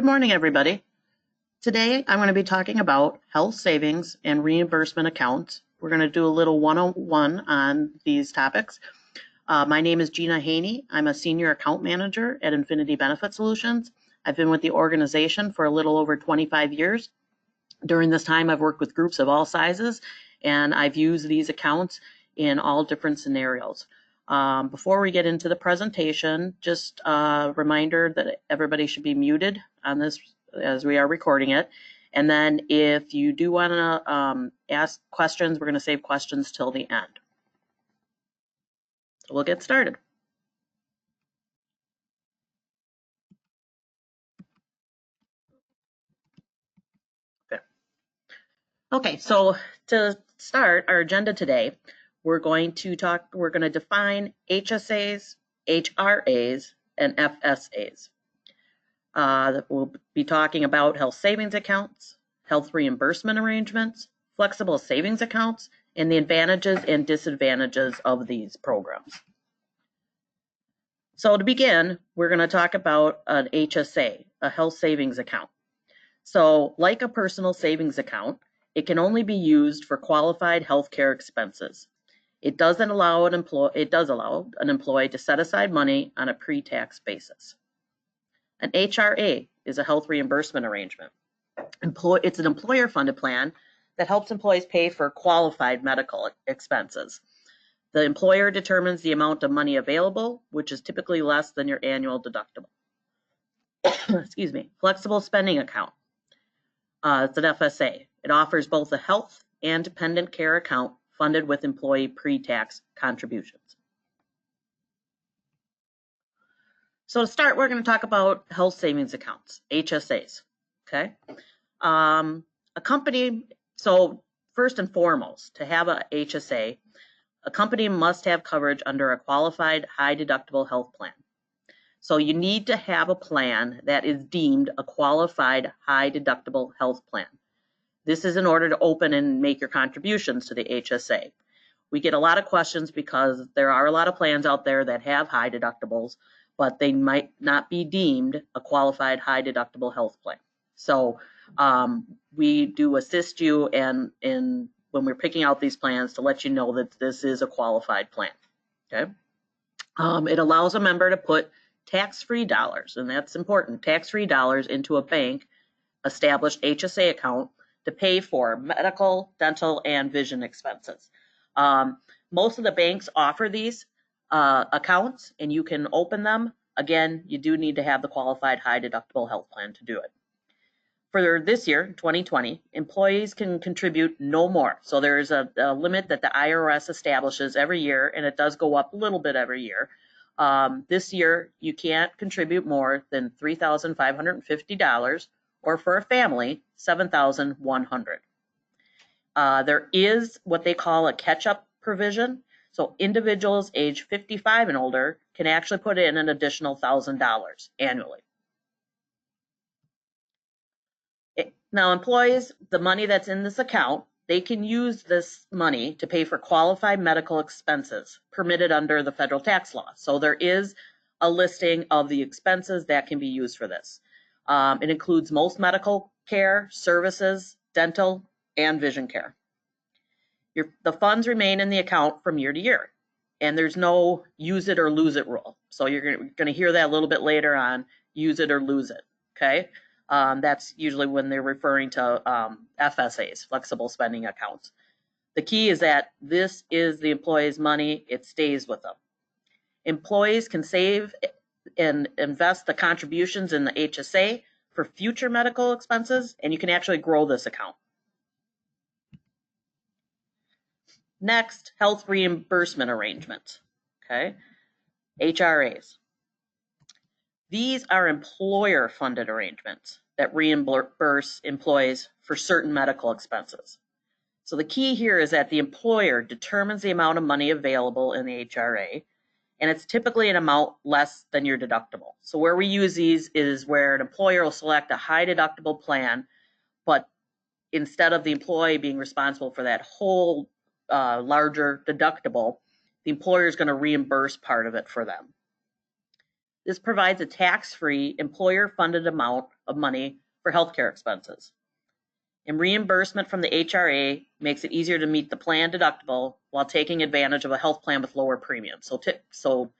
Good morning, everybody. Today, I'm going to be talking about health savings and reimbursement accounts. We're going to do a little one-on-one on these topics. My name is Gina Haney. I'm a senior account manager at Infinity Benefit Solutions. I've been with the organization for a little over 25 years. During this time, I've worked with groups of all sizes, and I've used these accounts in all different scenarios. Before we get into the presentation, just a reminder that everybody should be muted on this as we are recording it. And then if you do want to ask questions, we're going to save questions till the end. So we'll get started. Okay, so to start our agenda today, we're going to define HSAs, HRAs, and FSAs. We'll be talking about health savings accounts, health reimbursement arrangements, flexible savings accounts, and the advantages and disadvantages of these programs. So to begin, we're going to talk about an HSA, a health savings account. So like a personal savings account, it can only be used for qualified healthcare expenses. It does allow an employee to set aside money on a pre-tax basis. An HRA is a health reimbursement arrangement. It's an employer-funded plan that helps employees pay for qualified medical expenses. The employer determines the amount of money available, which is typically less than your annual deductible. Excuse me. Flexible spending account. It's an FSA. It offers both a health and dependent care account funded with employee pre-tax contributions. So to start, we're going to talk about health savings accounts, HSAs, okay? A company, so first and foremost, to have a HSA, a company must have coverage under a qualified high deductible health plan. So you need to have a plan that is deemed a qualified high deductible health plan. This is in order to open and make your contributions to the HSA. We get a lot of questions because there are a lot of plans out there that have high deductibles, but they might not be deemed a qualified high deductible health plan. So we do assist you in when we're picking out these plans to let you know that this is a qualified plan. Okay. It allows a member to put tax-free dollars, and that's important, tax-free dollars into a bank established HSA account to pay for medical, dental, and vision expenses. Most of the banks offer these accounts, and you can open them. Again, you do need to have the qualified high deductible health plan to do it. For this year, 2020, employees can contribute no more. So there's a limit that the IRS establishes every year, and it does go up a little bit every year. This year, you can't contribute more than $3,550, or for a family, $7,100. There is what they call a catch-up provision. So individuals age 55 and older can actually put in an additional $1,000 annually. Now, employees, the money that's in this account, they can use this money to pay for qualified medical expenses permitted under the federal tax law. So there is a listing of the expenses that can be used for this. It includes most medical care, services, dental, and vision care. The funds remain in the account from year to year, and there's no use it or lose it rule. So you're going to hear that a little bit later on, use it or lose it, okay? That's usually when they're referring to FSAs, flexible spending accounts. The key is that this is the employee's money, it stays with them. Employees can save and invest the contributions in the HSA for future medical expenses, and you can actually grow this account. Next, health reimbursement arrangements, okay? HRAs. These are employer-funded arrangements that reimburse employees for certain medical expenses. So the key here is that the employer determines the amount of money available in the HRA, and it's typically an amount less than your deductible. So where we use these is where an employer will select a high deductible plan, but instead of the employee being responsible for that whole larger deductible, the employer is going to reimburse part of it for them. This provides a tax-free, employer-funded amount of money for healthcare expenses. And reimbursement from the HRA makes it easier to meet the plan deductible while taking advantage of a health plan with lower premiums. So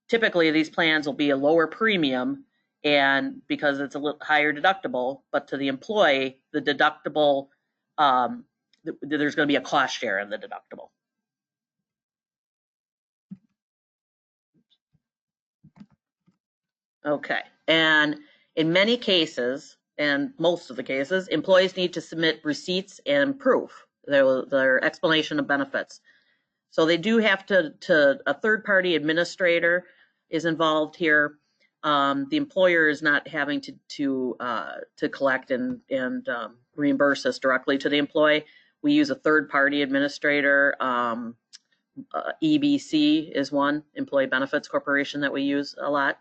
typically these plans will be a lower premium, and because it's a little higher deductible, but to the employee, the deductible, there's going to be a cost share in the deductible. Okay, and in many cases, and most of the cases, employees need to submit receipts and proof, their explanation of benefits. So they do have to a third-party administrator is involved here. The employer is not having to collect and reimburse this directly to the employee. We use a third-party administrator. EBC is one, Employee Benefits Corporation, that we use a lot.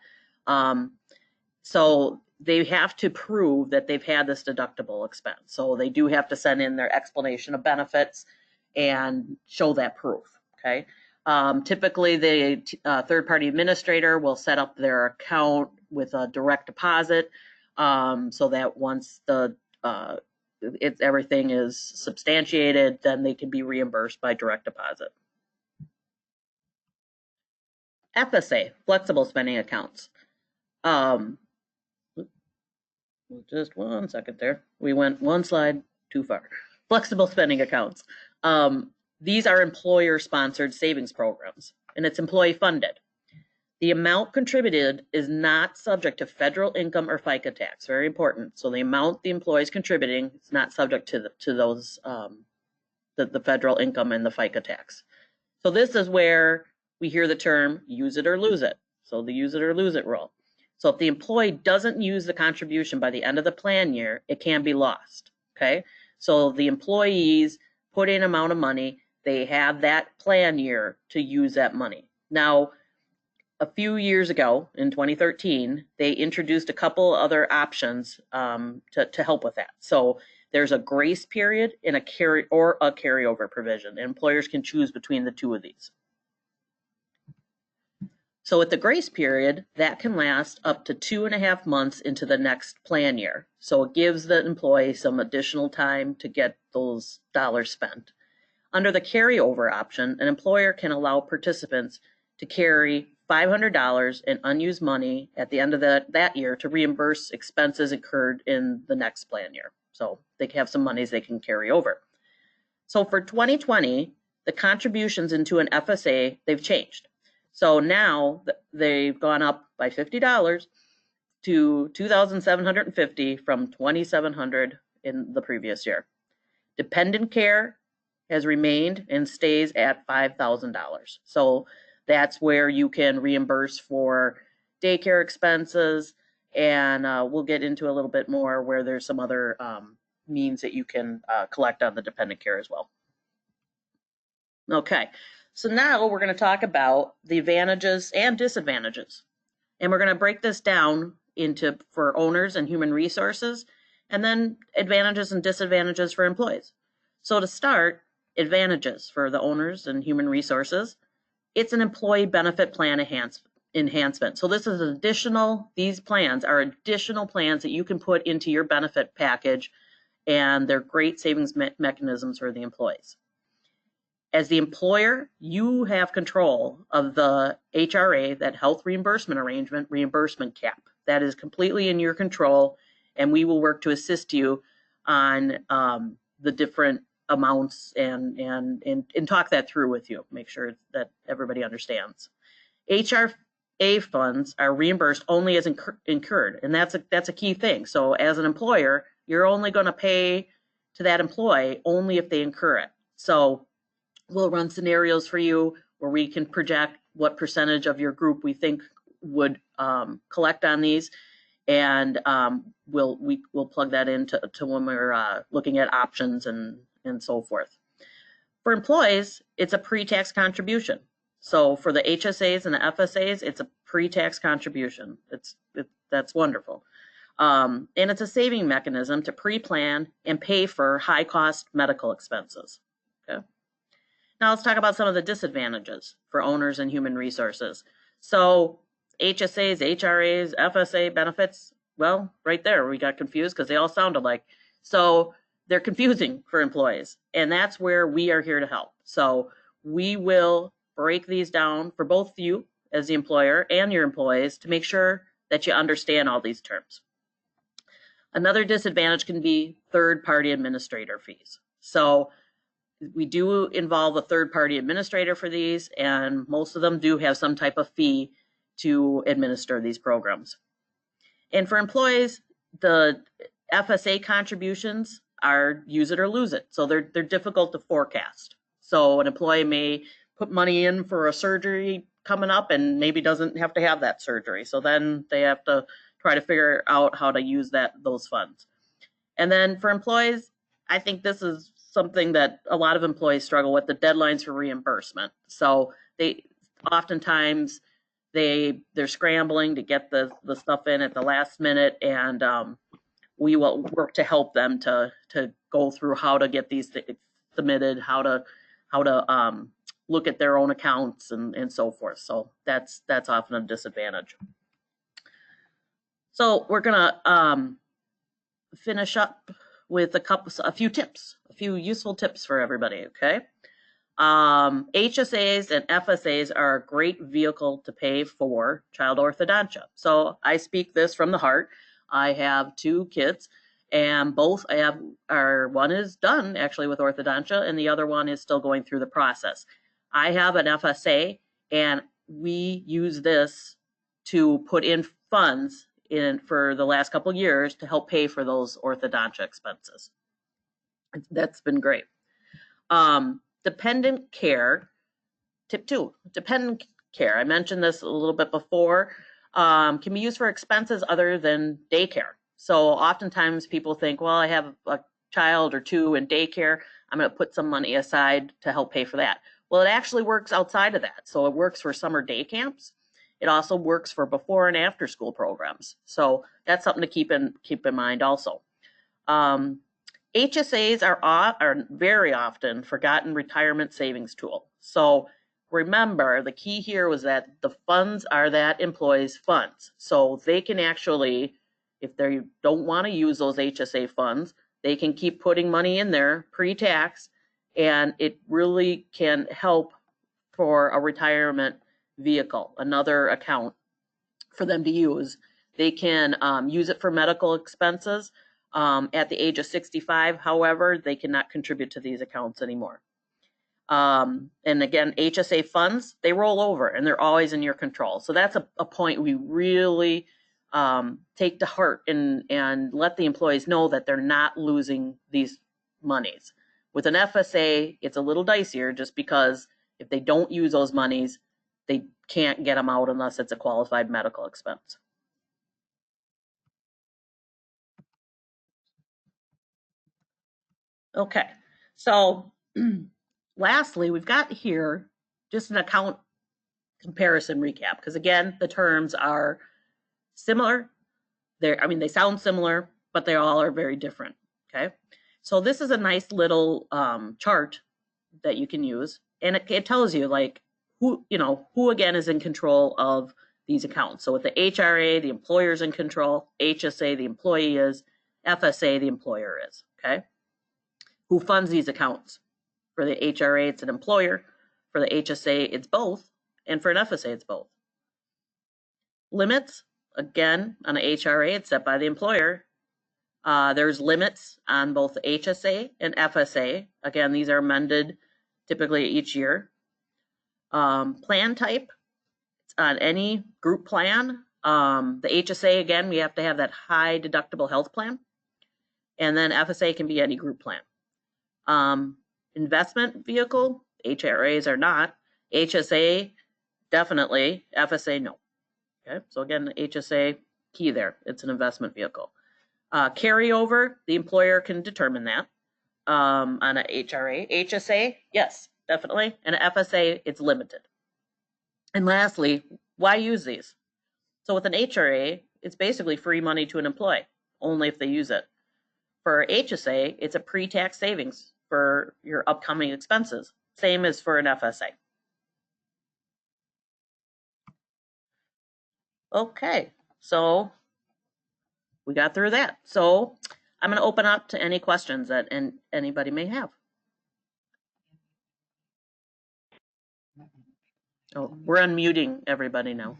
So they have to prove that they've had this deductible expense. So they do have to send in their explanation of benefits and show that proof, okay? Typically, the third-party administrator will set up their account with a direct deposit, so that once everything is substantiated, then they can be reimbursed by direct deposit. FSA, flexible spending accounts. Just 1 second there. We went one slide too far. Flexible spending accounts. These are employer-sponsored savings programs, and it's employee-funded. The amount contributed is not subject to federal income or FICA tax. Very important. So the amount the employee is contributing is not subject to those the federal income and the FICA tax. So this is where we hear the term "use it or lose it." So the use it or lose it rule. So if the employee doesn't use the contribution by the end of the plan year, it can be lost. Okay. So the employees put in an amount of money. They have that plan year to use that money. Now, a few years ago, in 2013, they introduced a couple other options to help with that. So there's a grace period and a carryover provision. Employers can choose between the two of these. So with the grace period, that can last up to 2.5 months into the next plan year. So it gives the employee some additional time to get those dollars spent. Under the carryover option, an employer can allow participants to carry $500 in unused money at the end of that year to reimburse expenses incurred in the next plan year. So they have some monies they can carry over. So for 2020, the contributions into an FSA, they've changed. So now they've gone up by $50 to $2,750 from $2,700 in the previous year. Dependent care has remained and stays at $5,000. So that's where you can reimburse for daycare expenses, and we'll get into a little bit more where there's some other means that you can collect on the dependent care as well. Okay, so now we're going to talk about the advantages and disadvantages, and we're going to break this down into for owners and human resources, and then advantages and disadvantages for employees. So to start, advantages for the owners and human resources. It's an employee benefit plan enhancement. So this is these plans are additional plans that you can put into your benefit package, and they're great savings mechanisms for the employees. As the employer, you have control of the HRA, that health reimbursement arrangement, reimbursement cap. That is completely in your control, and we will work to assist you on the different amounts and talk that through with you. Make sure that everybody understands. HRA funds are reimbursed only as incurred, and that's a key thing. So as an employer, you're only going to pay to that employee only if they incur it. So we'll run scenarios for you where we can project what percentage of your group we think would collect on these, and we'll plug that into when we're looking at options and so forth. For employees, it's a pre-tax contribution. So for the HSAs and the FSAs, it's a pre-tax contribution. That's wonderful. And it's a saving mechanism to pre-plan and pay for high-cost medical expenses. Okay. Now let's talk about some of the disadvantages for owners and human resources. So HSAs, HRAs, FSA benefits, Well, right there, we got confused because they all sound alike. So they're confusing for employees, and that's where we are here to help. So we will break these down for both you as the employer and your employees to make sure that you understand all these terms. Another disadvantage can be third-party administrator fees. So we do involve a third-party administrator for these, and most of them do have some type of fee to administer these programs. And for employees, the FSA contributions are use it or lose it. So they're difficult to forecast. So an employee may put money in for a surgery coming up and maybe doesn't have to have that surgery. So then they have to try to figure out how to use those funds. And then for employees, I think this is something that a lot of employees struggle with, the deadlines for reimbursement. So they oftentimes they're scrambling to get the stuff in at the last minute, and we will work to help them to go through how to get these submitted, how to look at their own accounts and so forth. So that's often a disadvantage. So we're gonna finish up with a few useful tips for everybody. Okay. HSAs and FSAs are a great vehicle to pay for child orthodontia. So I speak this from the heart. I have 2 kids, and both one is done actually with orthodontia, and the other one is still going through the process. I have an FSA, and we use this to put in funds for the last couple of years to help pay for those orthodontia expenses. That's been great. Dependent care, tip 2, dependent care. I mentioned this a little bit before, can be used for expenses other than daycare. So oftentimes people think, well, I have a child or 2 in daycare, I'm going to put some money aside to help pay for that. Well, it actually works outside of that. So it works for summer day camps. It also works for before and after school programs. So that's something to keep in mind also. HSAs are very often forgotten retirement savings tool. So remember, the key here was that the funds are that employee's funds. So they can actually, if they don't want to use those HSA funds, they can keep putting money in there pre-tax, and it really can help for a retirement vehicle, another account for them to use. They can use it for medical expenses. At the age of 65, however, they cannot contribute to these accounts anymore. And again, HSA funds, they roll over and they're always in your control. So that's a point we really take to heart and let the employees know that they're not losing these monies. With an FSA, it's a little dicier just because if they don't use those monies, they can't get them out unless it's a qualified medical expense. Okay, so lastly, we've got here just an account comparison recap, because again, the terms are similar. They sound similar, but they all are very different. Okay, so this is a nice little chart that you can use, and it tells you like who again is in control of these accounts. So with the HRA, the employer's in control. HSA, the employee is. FSA, the employer is. Okay. Who funds these accounts? For the HRA, it's an employer. For the HSA, it's both. And for an FSA, it's both. Limits, again, on an HRA, it's set by the employer. There's limits on both the HSA and FSA. Again, these are amended typically each year. Plan type, it's on any group plan. The HSA, again, we have to have that high deductible health plan. And then FSA can be any group plan. Investment vehicle, HRAs are not. HSA, definitely. FSA, no. Okay, so again, HSA, key there. It's an investment vehicle. Carryover, the employer can determine that on a HRA. HSA, yes, definitely. And an FSA, it's limited. And lastly, why use these? So with an HRA, it's basically free money to an employee, only if they use it. For HSA, it's a pre-tax savings for your upcoming expenses. Same as for an FSA. Okay, so we got through that. So I'm going to open up to any questions that anybody may have. Oh, we're unmuting everybody now.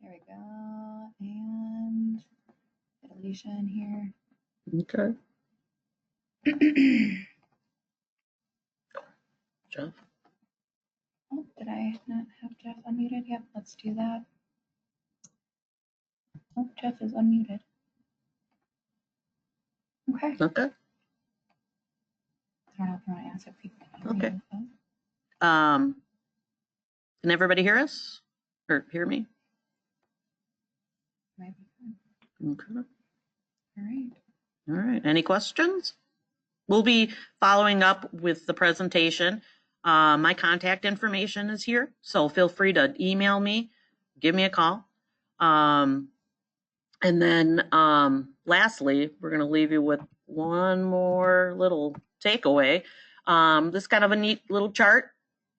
There we go. And deletion here. Okay. Jeff? Oh, did I not have Jeff unmuted? Yep, let's do that. Oh, Jeff is unmuted. Okay. Okay. I don't know if I want to ask if people can Okay. hear them. Can everybody hear us or hear me? Might be fun. Okay. All right. All right. Any questions? We'll be following up with the presentation. My contact information is here, so feel free to email me, give me a call. And then lastly, we're going to leave you with one more little takeaway. This is kind of a neat little chart.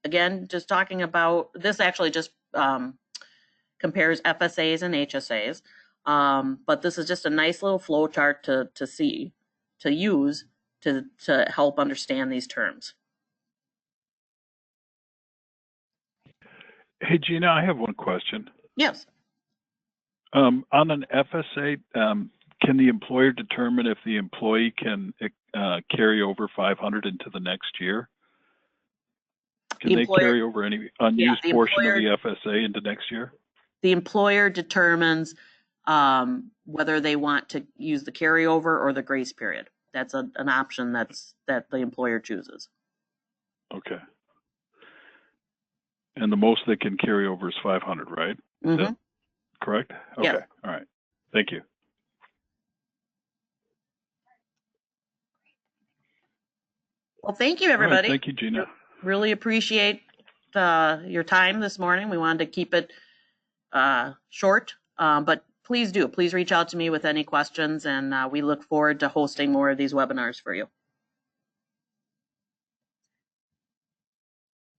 Again, just talking about, this actually just compares FSAs and HSAs. But this is just a nice little flow chart to see, to use to help understand these terms. Hey, Gina, I have one question. Yes. On an FSA, can the employer determine if the employee can carry over 500 into the next year? Can they carry over any unused portion of the FSA into next year? The employer determines whether they want to use the carryover or the grace period. That's an option that the employer chooses. Okay. And the most they can carry over is 500, right? Is that correct? Okay. Yes. All right. Thank you. Well, thank you, everybody. All right, thank you, Gina. Really appreciate your time this morning. We wanted to keep it short, but please reach out to me with any questions, and we look forward to hosting more of these webinars for you.